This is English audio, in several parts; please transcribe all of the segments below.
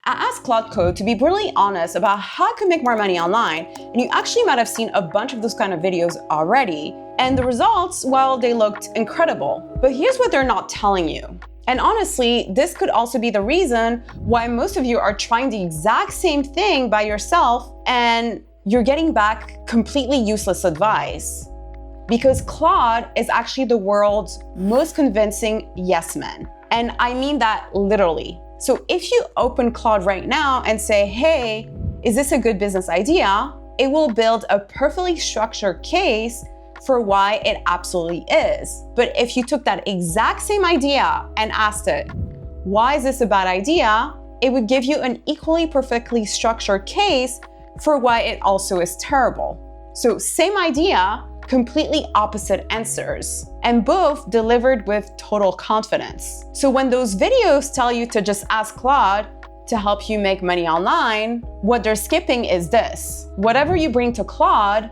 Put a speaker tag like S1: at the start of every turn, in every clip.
S1: I asked Claude Code to be brutally honest about how I could make more money online, and you actually might have seen a bunch of those kind of videos already. And the results, well, they looked incredible. But here's what they're not telling you. And honestly, this could also be the reason why most of you are trying the exact same thing by yourself and you're getting back completely useless advice. Because Claude is actually the world's most convincing yes man. And I mean that literally. So if you open Claude right now and say, hey, is this a good business idea? It will build a perfectly structured case for why it absolutely is. But if you took that exact same idea and asked it, why is this a bad idea? It would give you an equally perfectly structured case for why it also is terrible. So same idea, completely opposite answers, and both delivered with total confidence. So when those videos tell you to just ask Claude to help you make money online, what they're skipping is this. Whatever you bring to Claude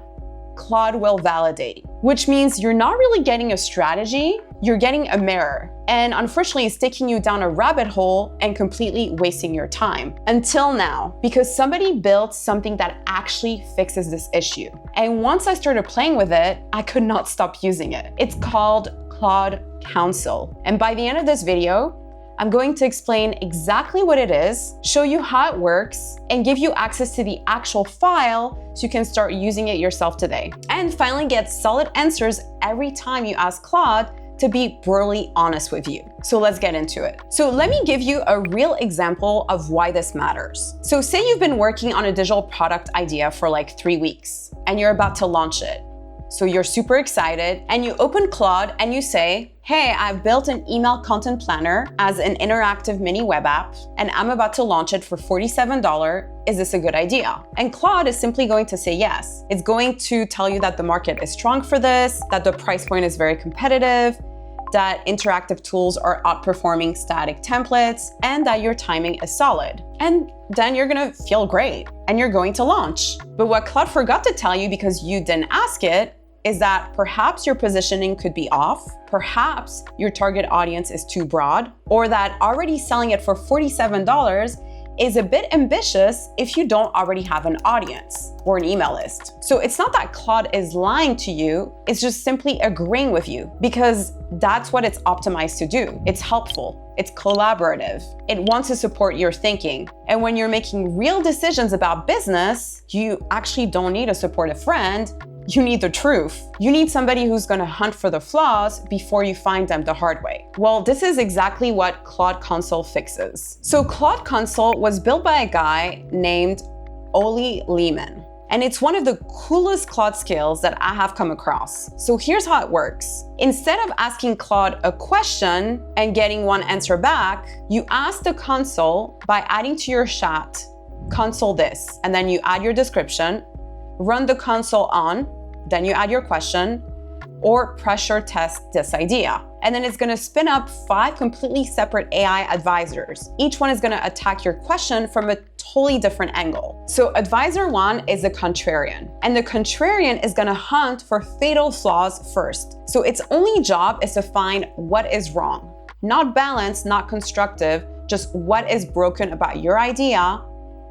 S1: will validate, which means you're not really getting a strategy, you're getting a mirror. And unfortunately, it's taking you down a rabbit hole and completely wasting your time. Until now, because somebody built something that actually fixes this issue. And once I started playing with it, I could not stop using it. It's called Claude Counsel. And by the end of this video, I'm going to explain exactly what it is, show you how it works, and give you access to the actual file so you can start using it yourself today. And finally get solid answers every time you ask Claude to be brutally honest with you. So let's get into it. So let me give you a real example of why this matters. So say you've been working on a digital product idea for like 3 weeks and you're about to launch it. So you're super excited and you open Claude and you say, hey, I've built an email content planner as an interactive mini web app and I'm about to launch it for $47. Is this a good idea? And Claude is simply going to say yes. It's going to tell you that the market is strong for this, that the price point is very competitive, that interactive tools are outperforming static templates, and that your timing is solid. And then you're gonna feel great and you're going to launch. But what Claude forgot to tell you because you didn't ask it is that perhaps your positioning could be off, perhaps your target audience is too broad, or that already selling it for $47 is a bit ambitious if you don't already have an audience or an email list. So it's not that Claude is lying to you, it's just simply agreeing with you because that's what it's optimized to do. It's helpful, it's collaborative, it wants to support your thinking. And when you're making real decisions about business, you actually don't need a supportive friend. You need the truth. You need somebody who's gonna hunt for the flaws before you find them the hard way. Well, this is exactly what Claude Counsel fixes. So Claude Counsel was built by a guy named Oli Lehman. And it's one of the coolest Claude skills that I have come across. So here's how it works. Instead of asking Claude a question and getting one answer back, you ask the console by adding to your chat, console this, and then you add your description, run the console on, then you add your question, or pressure test this idea. And then it's gonna spin up 5 completely separate AI advisors. Each one is gonna attack your question from a totally different angle. So advisor 1 is a contrarian, and the contrarian is gonna hunt for fatal flaws first. So its only job is to find what is wrong. Not balanced, not constructive, just what is broken about your idea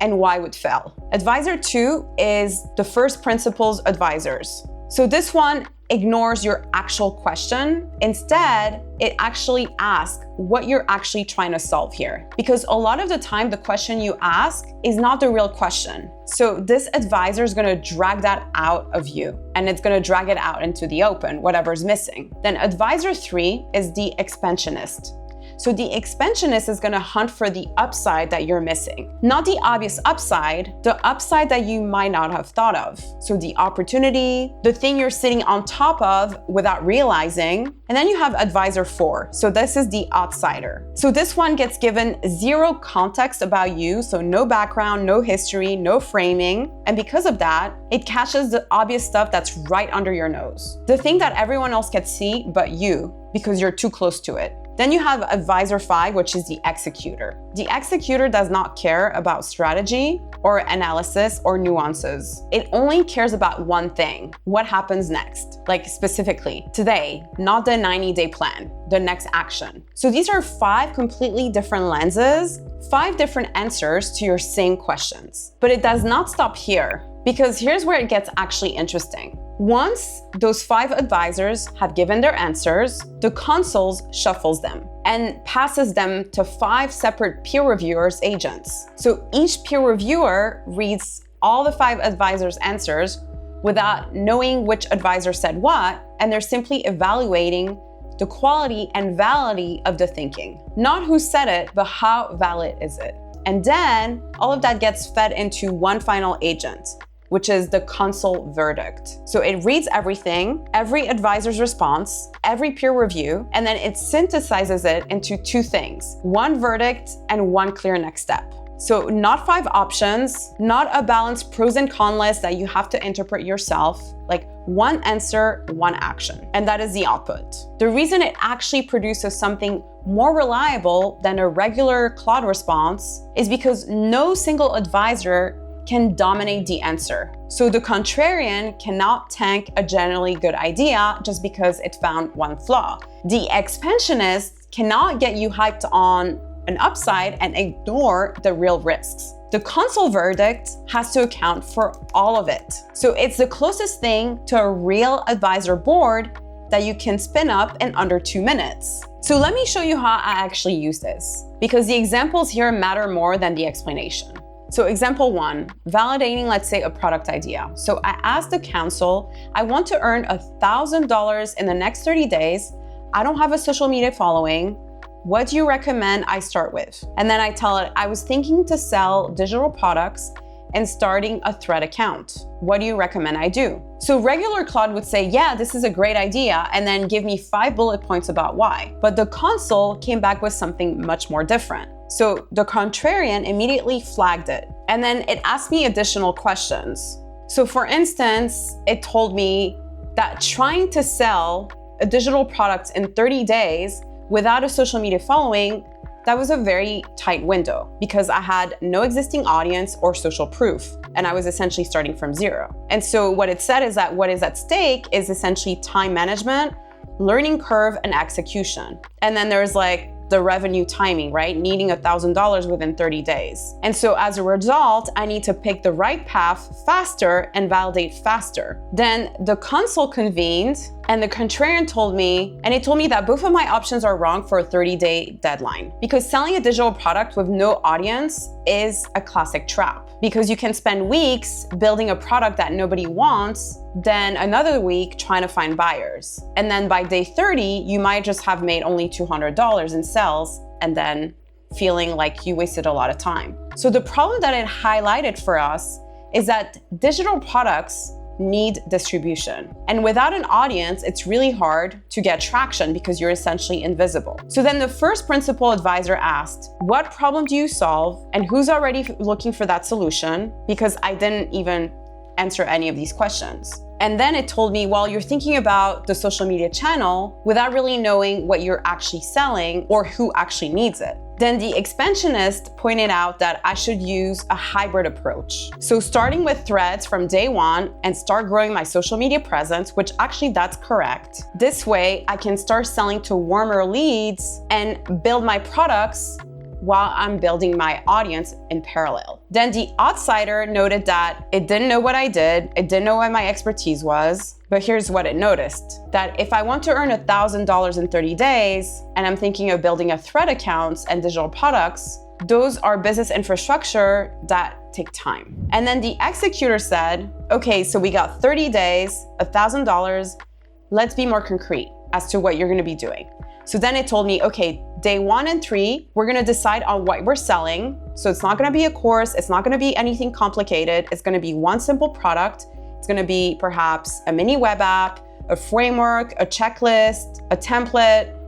S1: and why would fail. Advisor 2 is the first principles advisors. So this one ignores your actual question. Instead, it actually asks what you're actually trying to solve here. Because a lot of the time, the question you ask is not the real question. So this advisor is gonna drag that out of you and it's gonna drag it out into the open, whatever's missing. Then advisor 3 is the expansionist. So the expansionist is gonna hunt for the upside that you're missing. Not the obvious upside, the upside that you might not have thought of. So the opportunity, the thing you're sitting on top of without realizing. And then you have advisor 4. So this is the outsider. So this one gets given 0 context about you. So no background, no history, no framing. And because of that, it catches the obvious stuff that's right under your nose. The thing that everyone else can see but you, because you're too close to it. Then you have advisor 5, which is the executor. The executor does not care about strategy or analysis or nuances. It only cares about one thing: what happens next. Like specifically, today, not the 90-day plan, the next action. So these are 5 completely different lenses, 5 different answers to your same questions. But it does not stop here, because here's where it gets actually interesting. Once those 5 advisors have given their answers, the Counsel shuffles them and passes them to 5 separate peer reviewers' agents. So each peer reviewer reads all the 5 advisors' answers without knowing which advisor said what, and they're simply evaluating the quality and validity of the thinking. Not who said it, but how valid is it. And then all of that gets fed into one final agent, which is the Counsel verdict. So it reads everything, every advisor's response, every peer review, and then it synthesizes it into 2 things: one verdict and one clear next step. So not 5 options, not a balanced pros and cons list that you have to interpret yourself, like one answer, one action. And that is the output. The reason it actually produces something more reliable than a regular Claude response is because no single advisor can dominate the answer. So the contrarian cannot tank a generally good idea just because it found one flaw. The expansionist cannot get you hyped on an upside and ignore the real risks. The Counsel verdict has to account for all of it. So it's the closest thing to a real advisor board that you can spin up in under 2 minutes. So let me show you how I actually use this, because the examples here matter more than the explanation. So example 1, validating, let's say, a product idea. So I asked the Counsel, I want to earn $1,000 in the next 30 days. I don't have a social media following. What do you recommend I start with? And then I tell it, I was thinking to sell digital products and starting a thread account. What do you recommend I do? So regular Claude would say, yeah, this is a great idea, and then give me 5 bullet points about why. But the Counsel came back with something much more different. So the contrarian immediately flagged it, and then it asked me additional questions. So for instance, it told me that trying to sell a digital product in 30 days without a social media following, that was a very tight window because I had no existing audience or social proof, and I was essentially starting from 0. And so what it said is that what is at stake is essentially time management, learning curve, and execution. And then there's like the revenue timing, right? Needing $1,000 within 30 days. And so as a result, I need to pick the right path faster and validate faster. Then the Counsel convened, and the contrarian told me that both of my options are wrong for a 30-day deadline, because selling a digital product with no audience is a classic trap, because you can spend weeks building a product that nobody wants, then another week trying to find buyers. And then by day 30, you might just have made only $200 in sales, and then feeling like you wasted a lot of time. So the problem that it highlighted for us is that digital products need distribution. And without an audience, it's really hard to get traction because you're essentially invisible. So then the first principal advisor asked, what problem do you solve and who's already looking for that solution? Because I didn't even answer any of these questions. And then it told me, well, you're thinking about the social media channel without really knowing what you're actually selling or who actually needs it. Then the expansionist pointed out that I should use a hybrid approach. So starting with threads from day 1 and start growing my social media presence, which actually that's correct. This way I can start selling to warmer leads and build my products while I'm building my audience in parallel. Then the outsider noted that it didn't know what I did, it didn't know what my expertise was, but here's what it noticed, that if I want to earn $1,000 in 30 days, and I'm thinking of building a thread accounts and digital products, those are business infrastructure that take time. And then the executor said, okay, so we got 30 days, $1,000, let's be more concrete as to what you're gonna be doing. So then it told me, okay, day 1 and 3, we're gonna decide on what we're selling. So it's not gonna be a course, it's not gonna be anything complicated, it's gonna be one simple product. It's gonna be perhaps a mini web app, a framework, a checklist, a template,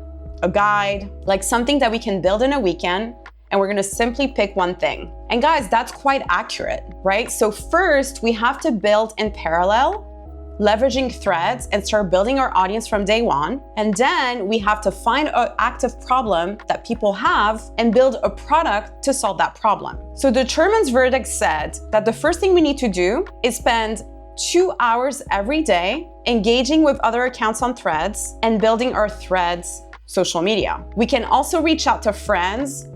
S1: a guide, like something that we can build in a weekend, and we're gonna simply pick one thing. And guys, that's quite accurate, right? So first, we have to build in parallel leveraging threads and start building our audience from day one. And then we have to find an active problem that people have and build a product to solve that problem. So the chairman's verdict said that the first thing we need to do is spend 2 hours every day engaging with other accounts on threads and building our threads social media. We can also reach out to friends,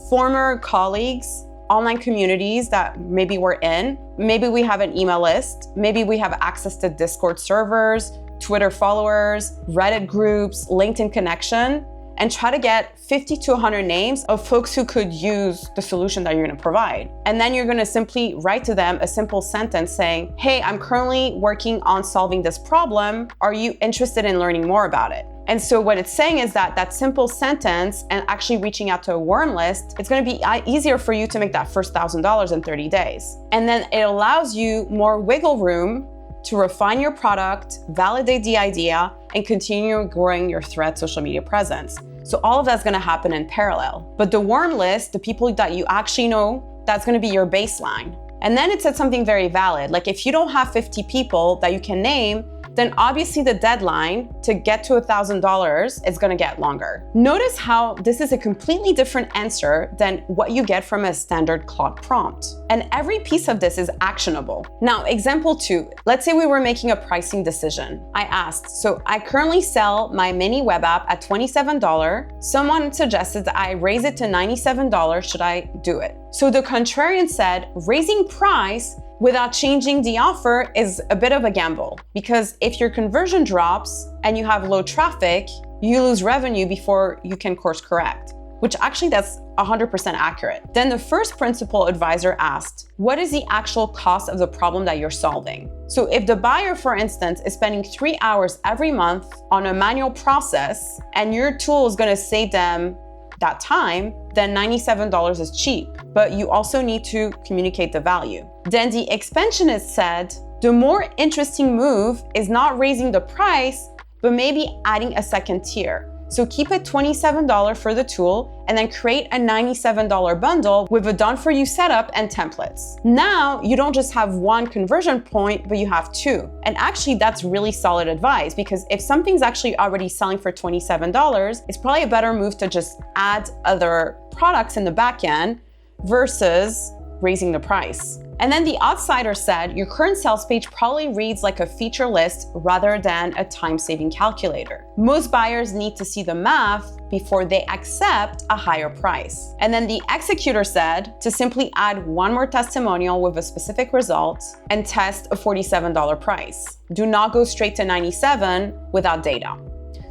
S1: former colleagues, online communities that maybe we're in. Maybe we have an email list. Maybe we have access to Discord servers, Twitter followers, Reddit groups, LinkedIn connection, and try to get 50 to 100 names of folks who could use the solution that you're gonna provide. And then you're gonna simply write to them a simple sentence saying, hey, I'm currently working on solving this problem. Are you interested in learning more about it? And so what it's saying is that that simple sentence and actually reaching out to a warm list, it's gonna be easier for you to make that first $1,000 in 30 days. And then it allows you more wiggle room to refine your product, validate the idea, and continue growing your thread social media presence. So all of that's gonna happen in parallel. But the warm list, the people that you actually know, that's gonna be your baseline. And then it said something very valid. Like if you don't have 50 people that you can name, then obviously the deadline to get to $1,000 is gonna get longer. Notice how this is a completely different answer than what you get from a standard Claude prompt. And every piece of this is actionable. Now, example 2, let's say we were making a pricing decision. I asked, so I currently sell my mini web app at $27. Someone suggested that I raise it to $97. Should I do it? So the contrarian said, raising price without changing the offer is a bit of a gamble, because if your conversion drops and you have low traffic, you lose revenue before you can course correct, which actually that's 100% accurate. Then the first principal advisor asked, what is the actual cost of the problem that you're solving? So if the buyer, for instance, is spending 3 hours every month on a manual process and your tool is gonna save them that time, then $97 is cheap, but you also need to communicate the value. Then the expansionist said, the more interesting move is not raising the price, but maybe adding a second tier. So keep it $27 for the tool and then create a $97 bundle with a done-for-you setup and templates. Now, you don't just have one conversion point, but you have 2. And actually, that's really solid advice, because if something's actually already selling for $27, it's probably a better move to just add other products in the back end versus raising the price. And then the outsider said, your current sales page probably reads like a feature list rather than a time-saving calculator. Most buyers need to see the math before they accept a higher price. And then the executor said to simply add one more testimonial with a specific result and test a $47 price. Do not go straight to $97 without data.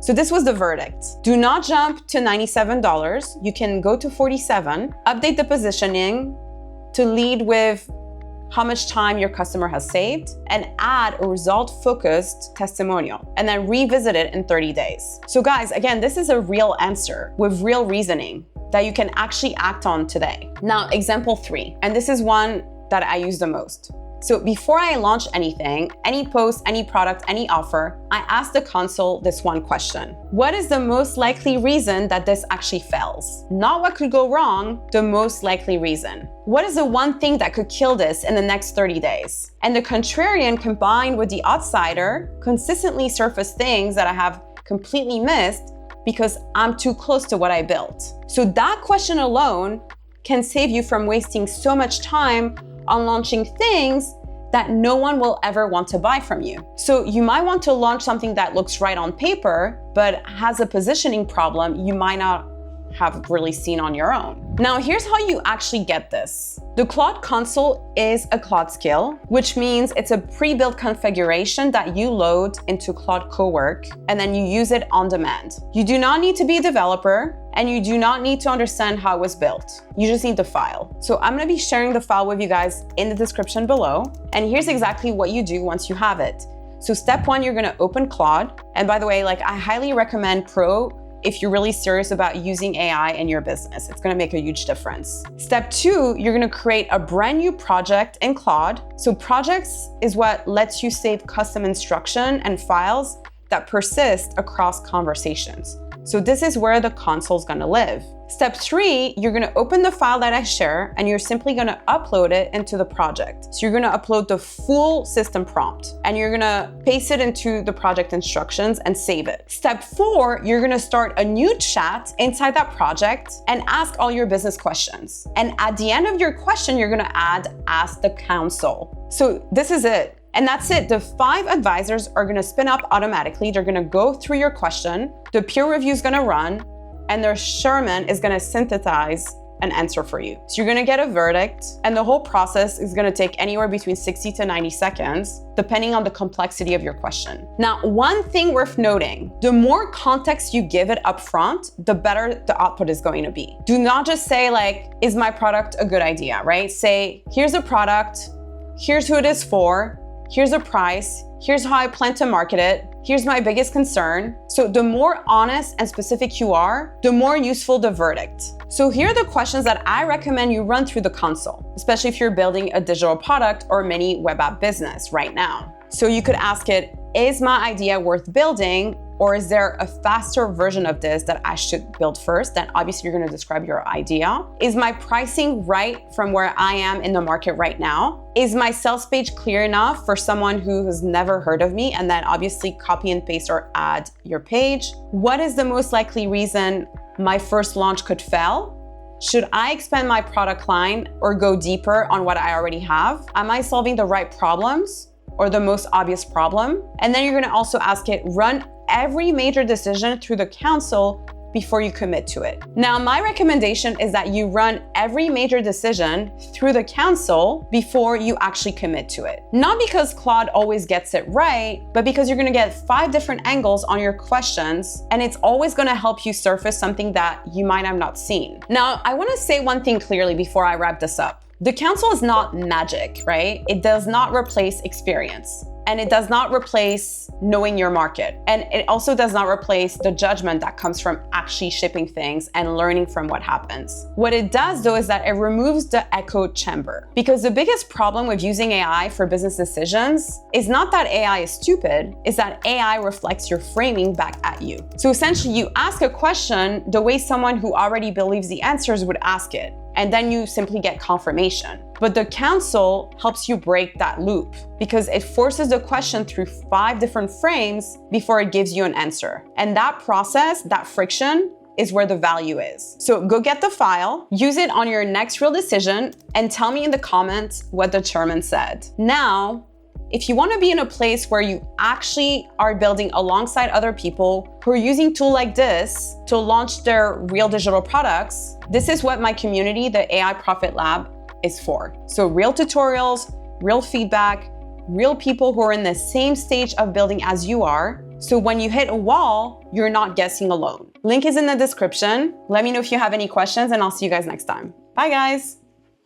S1: So this was the verdict. Do not jump to $97. You can go to $47, update the positioning to lead with how much time your customer has saved, and add a result-focused testimonial, and then revisit it in 30 days. So guys, again, this is a real answer with real reasoning that you can actually act on today. Now, example 3, and this is one that I use the most. So before I launch anything, any post, any product, any offer, I ask the Counsel this one question. What is the most likely reason that this actually fails? Not what could go wrong, the most likely reason. What is the one thing that could kill this in the next 30 days? And the contrarian combined with the outsider consistently surface things that I have completely missed because I'm too close to what I built. So that question alone can save you from wasting so much time on launching things that no one will ever want to buy from you. So you might want to launch something that looks right on paper, but has a positioning problem you might not have really seen on your own. Now, here's how you actually get this. The Claude Counsel is a Claude skill, which means it's a pre-built configuration that you load into Claude Cowork, and then you use it on demand. You do not need to be a developer, and you do not need to understand how it was built. You just need the file. So I'm gonna be sharing the file with you guys in the description below, and here's exactly what you do once you have it. So step 1, you're gonna open Claude. And by the way, I highly recommend Pro if you're really serious about using AI in your business. It's gonna make a huge difference. Step 2, you're gonna create a brand new project in Claude. So projects is what lets you save custom instruction and files that persist across conversations. So this is where the console is gonna live. Step 3, you're gonna open the file that I share and you're simply gonna upload it into the project. So you're gonna upload the full system prompt and you're gonna paste it into the project instructions and save it. Step 4, you're gonna start a new chat inside that project and ask all your business questions. And at the end of your question, you're gonna ask the counsel. So this is it. And that's it. The 5 advisors are gonna spin up automatically. They're gonna go through your question, the peer review is gonna run, and their Sherman is gonna synthesize an answer for you. So you're gonna get a verdict, and the whole process is gonna take anywhere between 60 to 90 seconds, depending on the complexity of your question. Now, one thing worth noting, the more context you give it up front, the better the output is going to be. Do not just say like, is my product a good idea, right? Say, here's a product, here's who it is for, here's a price, here's how I plan to market it, here's my biggest concern. So the more honest and specific you are, the more useful the verdict. So here are the questions that I recommend you run through the console, especially if you're building a digital product or mini web app business right now. So you could ask it, is my idea worth building? Or is there a faster version of this that I should build first? Then obviously you're gonna describe your idea. Is my pricing right from where I am in the market right now? Is my sales page clear enough for someone who has never heard of me? And then obviously copy and paste or add your page. What is the most likely reason my first launch could fail? Should I expand my product line or go deeper on what I already have? Am I solving the right problems or the most obvious problem? And then you're gonna also ask it, run every major decision through the counsel before you commit to it. Now, my recommendation is that you run every major decision through the counsel before you actually commit to it. Not because Claude always gets it right, but because you're gonna get 5 different angles on your questions, and it's always gonna help you surface something that you might have not seen. Now, I wanna say one thing clearly before I wrap this up. The counsel is not magic, right? It does not replace experience. And it does not replace knowing your market. And it also does not replace the judgment that comes from actually shipping things and learning from what happens. What it does though is that it removes the echo chamber. Because the biggest problem with using AI for business decisions is not that AI is stupid, is that AI reflects your framing back at you. So essentially you ask a question the way someone who already believes the answers would ask it. And then you simply get confirmation. But the counsel helps you break that loop because it forces the question through 5 different frames before it gives you an answer. And that process, that friction, is where the value is. So go get the file, use it on your next real decision, and tell me in the comments what the chairman said. Now, if you want to be in a place where you actually are building alongside other people who are using tools like this to launch their real digital products, this is what my community, the AI Profit Lab, is for. So real tutorials, real feedback, real people who are in the same stage of building as you are. So when you hit a wall, you're not guessing alone. Link is in the description. Let me know if you have any questions and I'll see you guys next time. Bye guys.